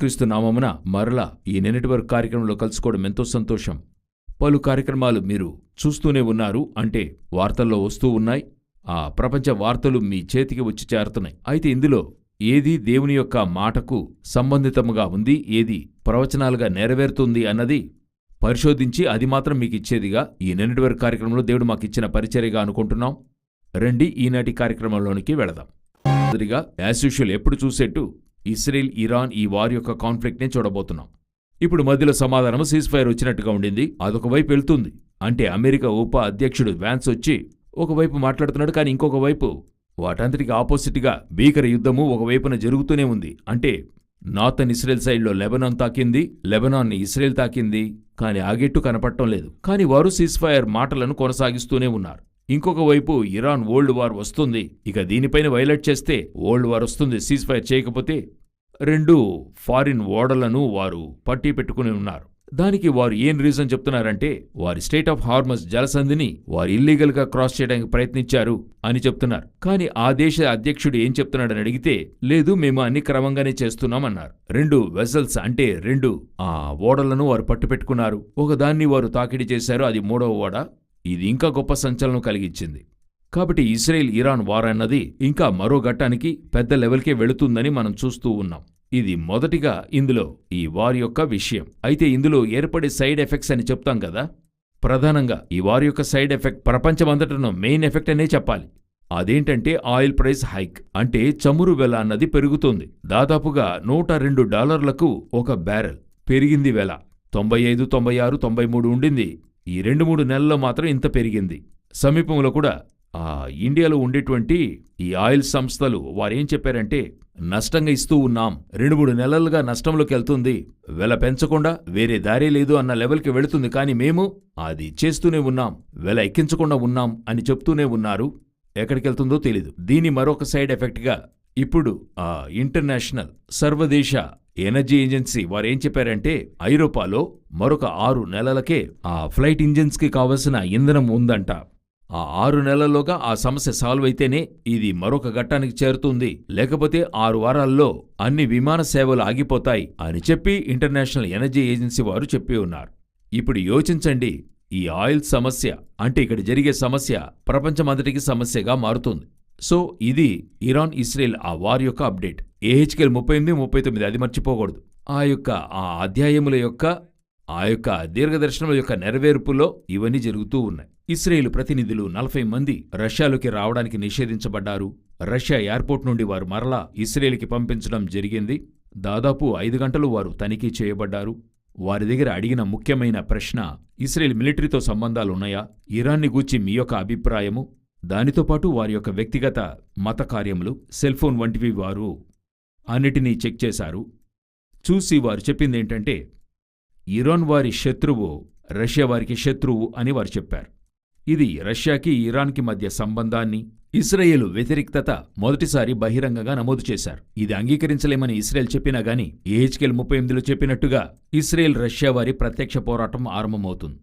క్రీస్తు నామమున మరలా ఈ నిన్నటి వరకు కార్యక్రమంలో కలుసుకోవడం ఎంతో సంతోషం. పలు కార్యక్రమాలు మీరు చూస్తూనే ఉన్నారు, అంటే వార్తల్లో వస్తూ ఉన్నాయి. ఆ ప్రపంచ వార్తలు మీ చేతికి వచ్చి చేరుతున్నాయి. అయితే ఇందులో ఏది దేవుని యొక్క మాటకు సంబంధితముగా ఉంది, ఏది ప్రవచనాలుగా నెరవేరుతుంది అన్నది పరిశోధించి అది మాత్రం మీకు ఇచ్చేదిగా ఈ నిన్నటి వరకు కార్యక్రమంలో దేవుడు మాకిచ్చిన పరిచర్యగా అనుకుంటున్నాం. రండి ఈనాటి కార్యక్రమంలోనికి వెళదాం. మొదటిగా యాజ్ యూజువల్ ఎప్పుడు చూసేట్టు ఇస్రాయేల్ ఇరాన్ ఈ వార్ యొక్క కాన్ఫ్లిక్ట్నే చూడబోతున్నాం. ఇప్పుడు మధ్యలో సమాధానం సీజ్ ఫైర్ వచ్చినట్టుగా ఉండింది. అదొక వైపు వెళ్తుంది. అంటే అమెరికా ఉప అధ్యక్షుడు వ్యాన్స్ వచ్చి ఒకవైపు మాట్లాడుతున్నాడు, కానీ ఇంకొక వైపు వాటంతటికి ఆపోజిట్గా భీకర యుద్ధము ఒకవైపున జరుగుతూనే ఉంది. అంటే నార్తన్ ఇస్రాయెల్ సైడ్లో లెబనాన్ తాకింది, లెబనాన్ని ఇస్రాయెల్ తాకింది, కానీ ఆగేట్టు కనపడటం లేదు. కానీ వారు సీజ్ ఫైర్ మాటలను కొనసాగిస్తూనే ఉన్నారు. ఇంకొక వైపు ఇరాన్ వరల్డ్ వార్ వస్తుంది, ఇక దీనిపైన వైలేట్ చేస్తే వరల్డ్ వార్ వస్తుంది, సీజ్ ఫైర్ చేయకపోతే. రెండు ఫారిన్ ఓడలను వారు పట్టి పెట్టుకుని ఉన్నారు. దానికి వారు ఏం రీజన్ చెప్తున్నారంటే వారి స్టేట్ ఆఫ్ హార్మస్ జలసంధిని వారు ఇల్లీగల్గా క్రాస్ చేయడానికి ప్రయత్నించారు అని చెప్తున్నారు. కానీ ఆ దేశ అధ్యక్షుడు ఏం చెప్తున్నాడని అడిగితే, లేదు మేము అన్ని క్రమంగానే చేస్తున్నామన్నారు. రెండు వెసల్స్ అంటే రెండు ఓడలను వారు పట్టుపెట్టుకున్నారు. ఒకదాన్ని వారు తాకిడి చేశారు, అది మూడవ ఓడ. ఇది ఇంకా గొప్ప సంచలనం కలిగించింది. కాబట్టి ఇస్రాయేల్ ఇరాన్ వార్ అన్నది ఇంకా మరో ఘట్టానికి పెద్ద లెవెల్కే వెళుతుందని మనం చూస్తూ ఉన్నాం. ఇది మొదటిగా ఇందులో ఈ వార్ యొక్క విషయం. అయితే ఇందులో ఏర్పడే సైడ్ ఎఫెక్ట్స్ అని చెప్తాం కదా, ప్రధానంగా ఈ వార్ యొక్క సైడ్ ఎఫెక్ట్ ప్రపంచమంతటను మెయిన్ ఎఫెక్ట్ అనే చెప్పాలి. అదేంటంటే ఆయిల్ ప్రైస్ హైక్, అంటే చమురు వెల అన్నది పెరుగుతోంది. దాదాపుగా $102 ఒక బ్యారెల్ పెరిగింది వెల. 95, 96, 93 ఉండింది. ఈ 2-3 నెలల్లో మాత్రం ఇంత పెరిగింది. సమీపంలో కూడా ఇండియాలో ఉండేటువంటి ఈ ఆయిల్ సంస్థలు వారేం చెప్పారంటే, నష్టంగా ఇస్తూ ఉన్నాం, 2-3 నెలలుగా నష్టంలోకి వెళ్తుంది, వెల పెంచకుండా వేరే దారే లేదు అన్న లెవెల్కి వెళుతుంది, కానీ మేము అది చేస్తూనే ఉన్నాం, వెల ఎక్కించకుండా ఉన్నాం అని చెప్తూనే ఉన్నారు. ఎక్కడికెళ్తుందో తెలీదు. దీని మరొక సైడ్ ఎఫెక్ట్గా ఇప్పుడు ఇంటర్నేషనల్ సర్వదేశ ఎనర్జీ ఏజెన్సీ వారేం చెప్పారంటే, ఐరోపాలో మరొక 6 నెలలకే ఫ్లైట్ ఇంజిన్స్కి కావలసిన ఇంధనం ఉందంట. 6 నెలల్లోగా ఆ సమస్య సాల్వ్ అయితేనే ఇది మరొక ఘట్టానికి చేరుతుంది, లేకపోతే 6 వారాల్లో అన్ని విమాన సేవలు ఆగిపోతాయి అని చెప్పి ఇంటర్నేషనల్ ఎనర్జీ ఏజెన్సీ వారు చెప్పి ఉన్నారు. ఇప్పుడు యోచించండి, ఈ ఆయిల్ సమస్య అంటే ఇక్కడ జరిగే సమస్య ప్రపంచమంతటికి సమస్యగా మారుతుంది. సో ఇది ఇరాన్ ఇస్రాయెల్ ఆ వార్ యొక్క అప్డేట్. ఏహెచ్కేల్ 38, 39 అది మర్చిపోకూడదు. ఆ అధ్యాయముల యొక్క ఆ యొక్క దీర్ఘదర్శనముల యొక్క నెరవేర్పులో ఇవన్నీ జరుగుతూ ఉన్నాయి. ఇస్రాయేల్ ప్రతినిధులు 40 మంది రష్యాలోకి రావడానికి నిషేధించబడ్డారు. రష్యా ఎయిర్పోర్ట్ నుండి వారు మరలా ఇస్రాయేల్కి పంపించడం జరిగింది. దాదాపు 5 గంటలు వారు తనిఖీ చేయబడ్డారు. వారి దగ్గర అడిగిన ముఖ్యమైన ప్రశ్న, ఇస్రాయేల్ మిలిటరీతో సంబంధాలున్నాయా, ఇరాన్ని గూర్చి మీ యొక్క అభిప్రాయము, దానితో పాటు వారి యొక్క వ్యక్తిగత మత కార్యములు, సెల్ఫోన్ వంటివి వారు అన్నిటినీ చెక్ చేశారు. చూసి వారు చెప్పిందేంటంటే, ఇరాన్ వారి శత్రువు, రష్యా వారికి శత్రువు అని వారు చెప్పారు. ఇది రష్యాకి ఇరాన్కి మధ్య సంబంధాన్ని, ఇస్రాయేలు వ్యతిరేకత మొదటిసారి బహిరంగంగా నమోదు చేశారు. ఇది అంగీకరించలేమని ఇస్రాయేల్ చెప్పినా గానీ ఏహెచ్కేల్ 38లో చెప్పినట్టుగా ఇస్రాయేల్ రష్యా వారి ప్రత్యక్ష పోరాటం ఆరంభమవుతుంది.